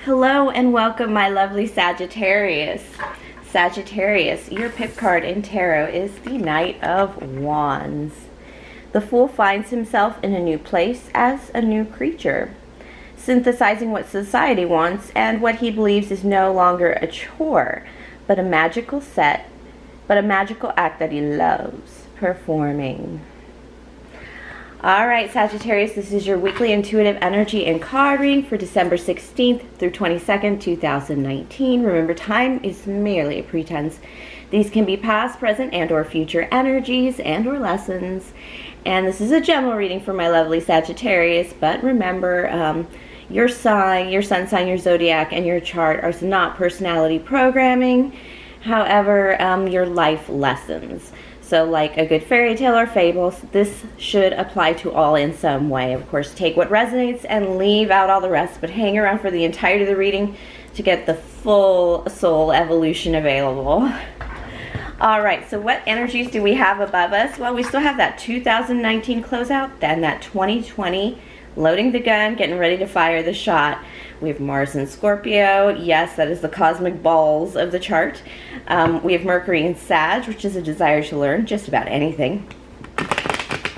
Hello and welcome, my lovely Sagittarius. Sagittarius, your pip card in tarot is the Knight of Wands. The Fool finds himself in a new place as a new creature, synthesizing what society wants and what he believes is no longer a chore, but a magical act that he loves performing. Alright, Sagittarius, this is your weekly intuitive energy and card reading for December 16th through 22nd, 2019. Remember, time is merely a pretense. These can be past, present, and or future energies and or lessons. And this is a general reading for my lovely Sagittarius, but remember, your sign, your sun sign, your zodiac, and your chart are not personality programming. However, your life lessons. So like a good fairy tale or fable, this should apply to all in some way. Of course, take what resonates and leave out all the rest, but hang around for the entirety of the reading to get the full soul evolution available. All right, so what energies do we have above us? Well, we still have that 2019 closeout, then that 2020 loading the gun, getting ready to fire the shot. We have Mars in Scorpio. Yes, that is the cosmic balls of the chart. We have Mercury in Sag, which is a desire to learn just about anything.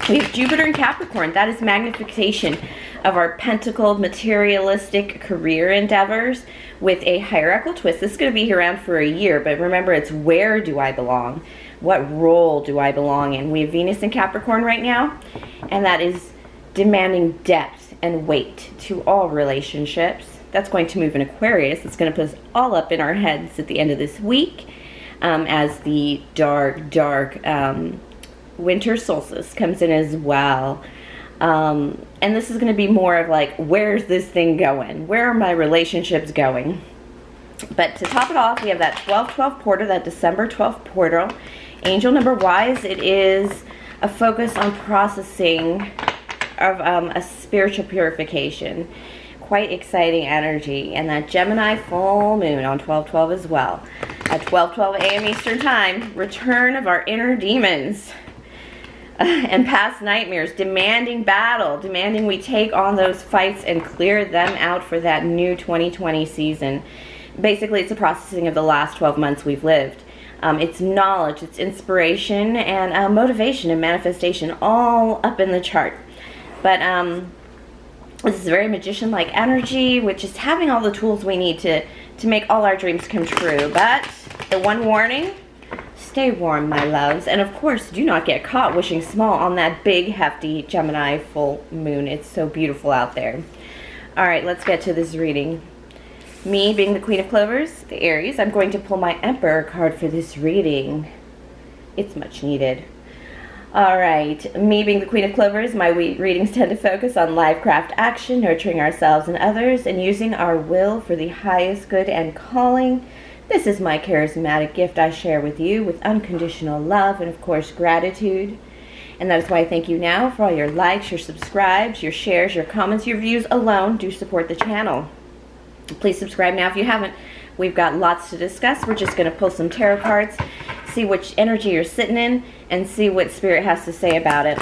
We have Jupiter in Capricorn. That is magnification of our pentacled materialistic career endeavors with a hierarchical twist. This is going to be around for a year, but remember, it's where do I belong? What role do I belong in? We have Venus in Capricorn right now, and that is demanding depth and weight to all relationships. That's going to move in Aquarius. It's going to put us all up in our heads at the end of this week as the dark winter solstice comes in as well. And this is going to be more of like, where's this thing going? Where are my relationships going? But to top it off, we have that 12-12 portal, that December 12th portal. Angel number wise, it is a focus on processing of a spiritual purification. Quite exciting energy. And that Gemini full moon on 12-12 as well. At 12:12 a.m. Eastern time, return of our inner demons and past nightmares, demanding battle, demanding we take on those fights and clear them out for that new 2020 season. Basically, it's a processing of the last 12 months we've lived. It's knowledge, it's inspiration, and motivation and manifestation all up in the chart. But this is very magician-like energy, which is having all the tools we need to make all our dreams come true. But the one warning, stay warm, my loves. And of course, do not get caught wishing small on that big, hefty Gemini full moon. It's so beautiful out there. All right, let's get to this reading. Me being the Queen of Clovers, the Aries, I'm going to pull my Emperor card for this reading. It's much needed. Alright, me being the Queen of Clovers, my readings tend to focus on live craft action, nurturing ourselves and others, and using our will for the highest good and calling. This is my charismatic gift I share with you with unconditional love and, of course, gratitude. And that is why I thank you now for all your likes, your subscribes, your shares, your comments, your views alone do support the channel. Please subscribe now if you haven't. We've got lots to discuss. We're just going to pull some tarot cards, see which energy you're sitting in, and see what Spirit has to say about it.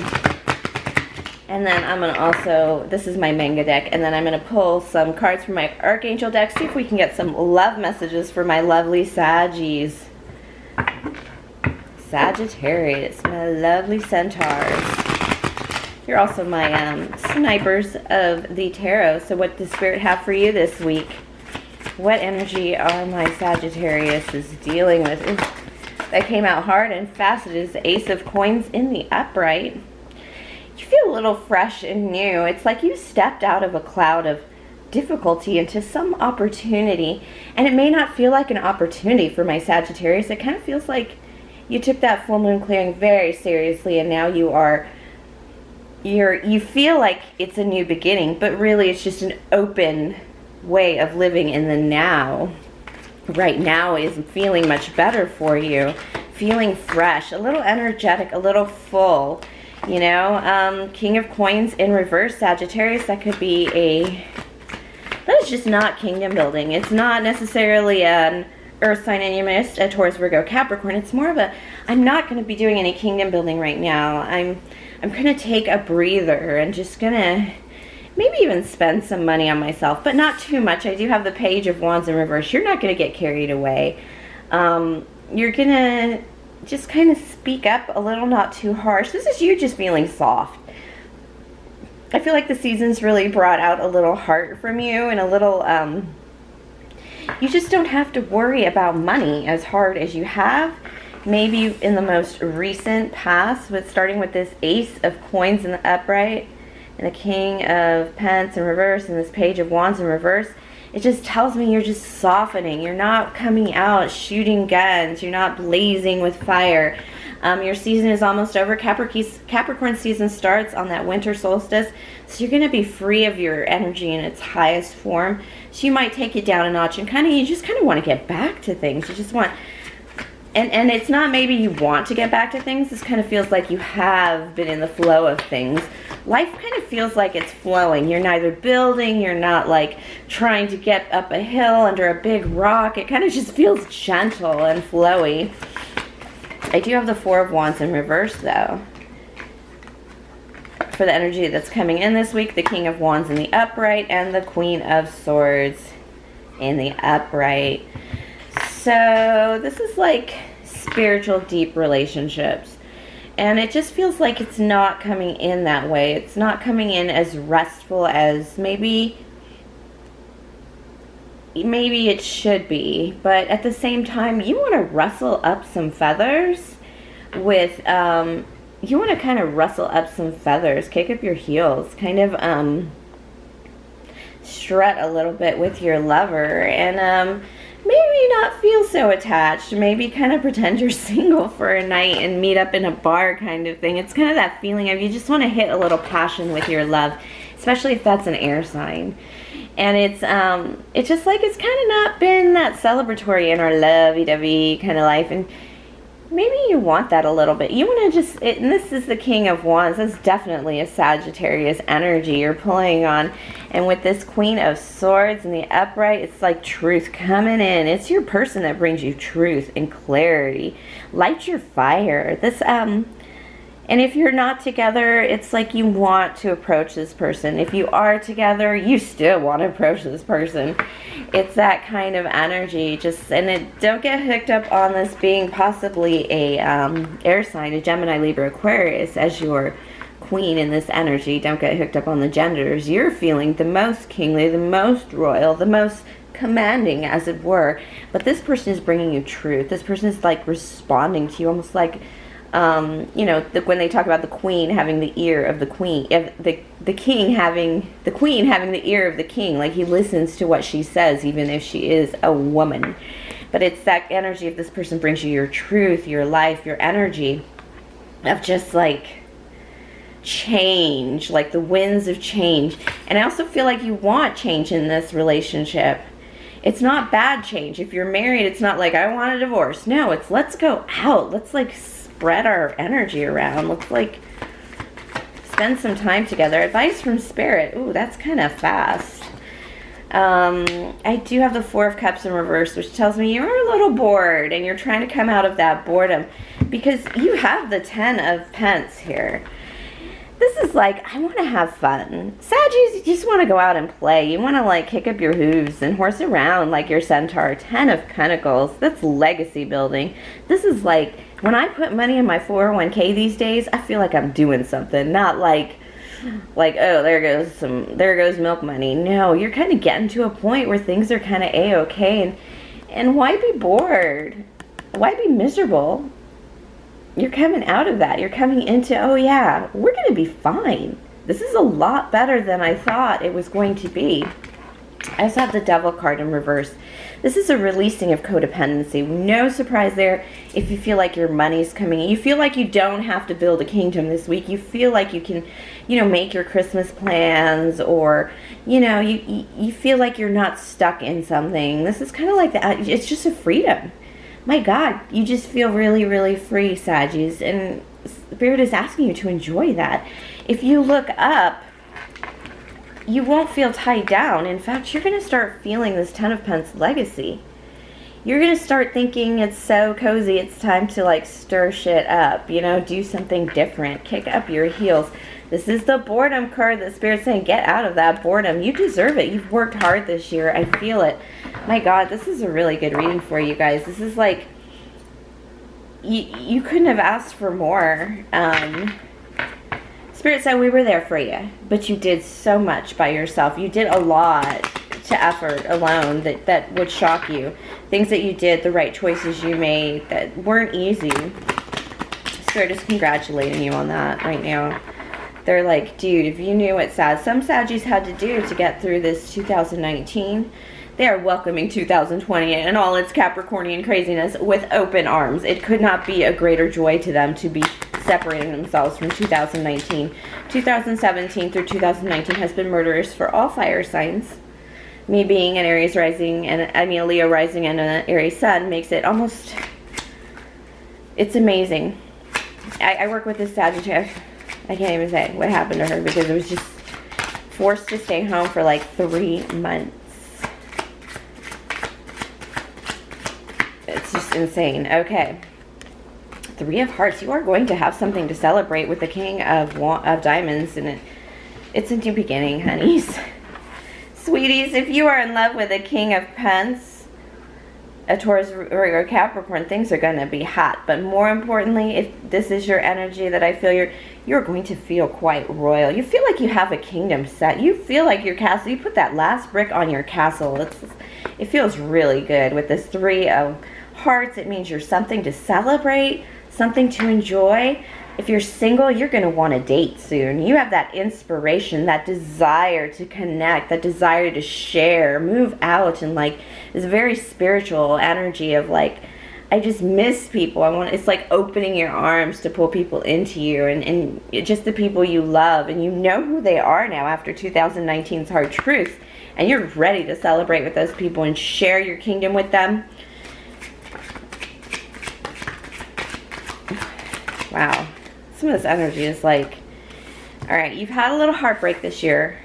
And then I'm going to also, this is my manga deck, and then I'm going to pull some cards from my Archangel deck, see if we can get some love messages for my lovely Saggies. Sagittarius, my lovely centaurs. You're also my snipers of the tarot. So what does Spirit have for you this week? What energy are my Sagittarius is dealing with? Ooh, that came out hard and fast. It is the Ace of Coins in the upright. You feel a little fresh and new. It's like you stepped out of a cloud of difficulty into some opportunity. And it may not feel like an opportunity for my Sagittarius. It kind of feels like you took that full moon clearing very seriously, and now you feel like it's a new beginning, but really it's just an open way of living in the now. Right now is feeling much better for you, feeling fresh, a little energetic, a little full, you know. King of Coins in reverse, Sagittarius, that could be that is just not kingdom building. It's not necessarily an earth sign animist, a Taurus, Virgo, Capricorn. It's more of a, I'm not going to be doing any kingdom building right now. I'm going to take a breather and just going to maybe even spend some money on myself, but not too much. I do have the Page of Wands in reverse. You're not going to get carried away. You're going to just kind of speak up a little, not too harsh. This is you just feeling soft. I feel like the seasons really brought out a little heart from you, and a little, you just don't have to worry about money as hard as you have. Maybe in the most recent past, with starting with this Ace of Coins in the upright, and the King of Pence in reverse, and this Page of Wands in reverse. It just tells me you're just softening. You're not coming out shooting guns. You're not blazing with fire. Your season is almost over. Capricorn season starts on that winter solstice. So you're going to be free of your energy in its highest form. So you might take it down a notch, and you just kind of want to get back to things. You just want, and it's not maybe you want to get back to things. This kind of feels like you have been in the flow of things. Life kind of feels like it's flowing. You're neither building, you're not like trying to get up a hill under a big rock. It kind of just feels gentle and flowy. I do have the Four of Wands in reverse though. For the energy that's coming in this week, the King of Wands in the upright and the Queen of Swords in the upright. So this is like spiritual, deep relationships. And it just feels like it's not coming in that way. It's not coming in as restful as maybe it should be. But at the same time, you want to rustle up some feathers with, you want to kind of rustle up some feathers, kick up your heels, kind of strut a little bit with your lover, and maybe not feel so attached. Maybe kind of pretend you're single for a night and meet up in a bar kind of thing. It's kind of that feeling of you just want to hit a little passion with your love, especially if that's an air sign. And it's just like it's kind of not been that celebratory in our lovey-dovey kind of life. And maybe you want that a little bit. You want to just, and this is the King of Wands. That's definitely a Sagittarius energy you're pulling on. And with this Queen of Swords in the upright, it's like truth coming in. It's your person that brings you truth and clarity. Light your fire. This, and if you're not together, it's like you want to approach this person. If you are together, you still want to approach this person. It's that kind of energy. Just, and don't get hooked up on this being possibly a air sign, a Gemini, Libra, Aquarius as your queen in this energy. Don't get hooked up on the genders. You're feeling the most kingly, the most royal, the most commanding, as it were. But this person is bringing you truth. This person is like responding to you, almost like, you know, when they talk about the queen having the ear of the queen, the king having, the queen having the ear of the king, like he listens to what she says, even if she is a woman. But it's that energy of this person brings you your truth, your life, your energy of just like change, like the winds of change. And I also feel like you want change in this relationship. It's not bad change. If you're married, it's not like I want a divorce. No, it's let's go out. Let's like spread our energy around. Let's like spend some time together. Advice from Spirit. Ooh, that's kind of fast. I do have the Four of Cups in reverse, which tells me you're a little bored and you're trying to come out of that boredom because you have the Ten of Pence here. This is like, I want to have fun. Saggies, you just want to go out and play. You want to like kick up your hooves and horse around like your centaur. Ten of Pentacles, that's legacy building. This is like, when I put money in my 401k these days, I feel like I'm doing something. Not like, oh, there goes milk money. No, you're kind of getting to a point where things are kind of a-okay. And why be bored? Why be miserable? You're coming out of that. You're coming into, oh yeah, we're going to be fine. This is a lot better than I thought it was going to be. I also have the Devil card in reverse. This is a releasing of codependency. No surprise there if you feel like your money's coming in. You feel like you don't have to build a kingdom this week. You feel like you can, you know, make your Christmas plans, or, you know, you feel like you're not stuck in something. This is kind of like that. It's just a freedom. My God, you just feel really, really free, Saggies. And Spirit is asking you to enjoy that. If you look up, you won't feel tied down. In fact, you're going to start feeling this Ten of Pence legacy. You're going to start thinking it's so cozy, it's time to like stir shit up, you know, do something different, kick up your heels. This is the boredom card that Spirit's saying, get out of that boredom. You deserve it. You've worked hard this year. I feel it. My God, this is a really good reading for you guys. This is like, you couldn't have asked for more. Spirit said we were there for you, but you did so much by yourself. You did a lot to effort alone that would shock you. Things that you did, the right choices you made that weren't easy. Spirit is congratulating you on that right now. They're like, dude, if you knew what some Saggies had to do to get through this 2019, they are welcoming 2020 and all its Capricornian craziness with open arms. It could not be a greater joy to them to be separating themselves from 2019. 2017 through 2019 has been murderous for all fire signs. Me being an Aries rising, and I mean a Leo rising and an Aries sun makes it almost, it's amazing. I work with this Sagittarius. I can't even say what happened to her because it was just forced to stay home for like 3 months. It's just insane. Okay. 3 of Hearts. You are going to have something to celebrate with the King of Diamonds, and it's a new beginning, honeys. Sweeties, if you are in love with a King of Pence, a Taurus or a Capricorn, things are going to be hot. But more importantly, if this is your energy that I feel, you're going to feel quite royal. You feel like you have a kingdom set. You feel like your castle, you put that last brick on your castle. It feels really good. With this 3 of Hearts, it means you're something to celebrate, something to enjoy. If you're single, you're going to want to date soon. You have that inspiration, that desire to connect, that desire to share, move out, and like this very spiritual energy of like, I just miss people. It's like opening your arms to pull people into you, and just the people you love, and you know who they are now after 2019's hard truth, and you're ready to celebrate with those people and share your kingdom with them. Wow. Some of this energy is like, all right, you've had a little heartbreak this year.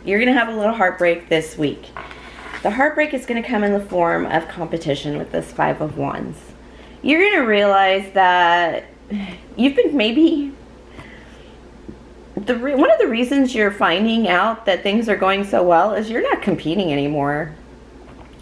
You're going to have a little heartbreak this week. The heartbreak is going to come in the form of competition with this 5 of Wands. You're going to realize that you've been maybe, one of the reasons you're finding out that things are going so well is you're not competing anymore.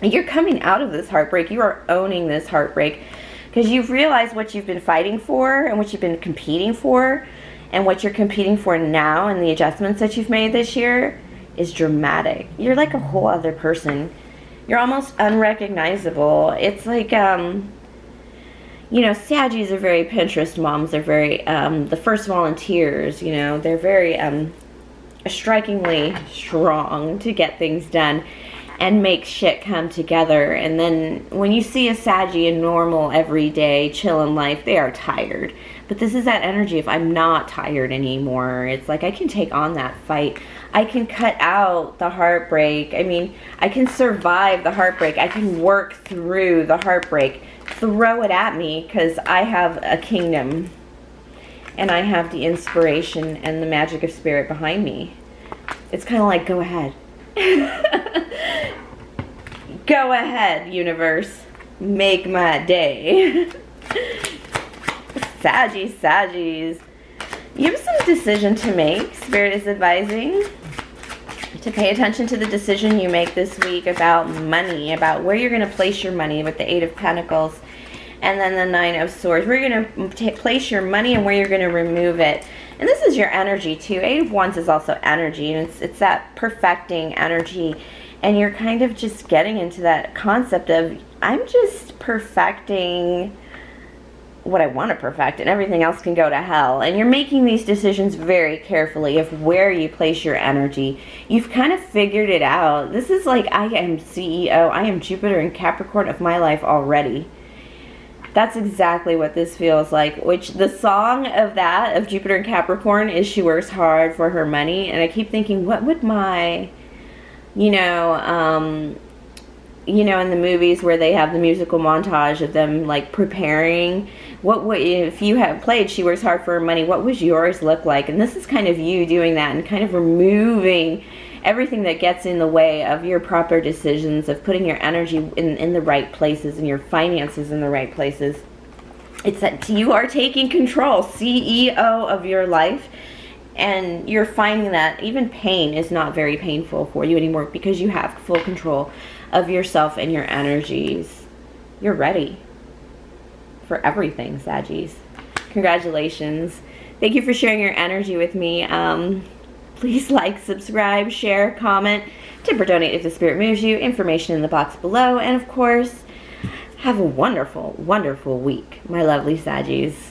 You're coming out of this heartbreak. You are owning this heartbreak. Because you've realized what you've been fighting for and what you've been competing for and what you're competing for now and the adjustments that you've made this year is dramatic. You're like a whole other person. You're almost unrecognizable. It's like, you know, Saggies are very Pinterest moms. They're very, the first volunteers, you know, they're very strikingly strong to get things done and make shit come together. And then when you see a Saggy in normal, everyday, chillin' life, they are tired. But this is that energy of I'm not tired anymore. It's like I can take on that fight. I can cut out the heartbreak. I mean, I can survive the heartbreak. I can work through the heartbreak. Throw it at me because I have a kingdom. And I have the inspiration and the magic of spirit behind me. It's kind of like, go ahead. Go ahead, universe. Make my day. Saggies. You have some decision to make. Spirit is advising to pay attention to the decision you make this week about money, about where you're going to place your money with the 8 of Pentacles and then the 9 of Swords. Where you're going to place your money and where you're going to remove it. And this is your energy too. 8 of Wands is also energy, and it's that perfecting energy. And you're kind of just getting into that concept of, I'm just perfecting what I want to perfect, and everything else can go to hell. And you're making these decisions very carefully of where you place your energy. You've kind of figured it out. This is like, I am CEO. I am Jupiter and Capricorn of my life already. That's exactly what this feels like. Which the song of that, of Jupiter and Capricorn, is she works hard for her money. And I keep thinking, what would my, you know, in the movies where they have the musical montage of them like preparing, what would, if you have played She Works Hard for Her Money, what would yours look like? And this is kind of you doing that and kind of removing everything that gets in the way of your proper decisions, of putting your energy in the right places and your finances in the right places. It's that you are taking control, CEO of your life. And you're finding that even pain is not very painful for you anymore because you have full control of yourself and your energies. You're ready for everything, Saggies. Congratulations. Thank you for sharing your energy with me. Please like, subscribe, share, comment, tip or donate if the spirit moves you. Information in the box below. And of course, have a wonderful, wonderful week, my lovely Saggies.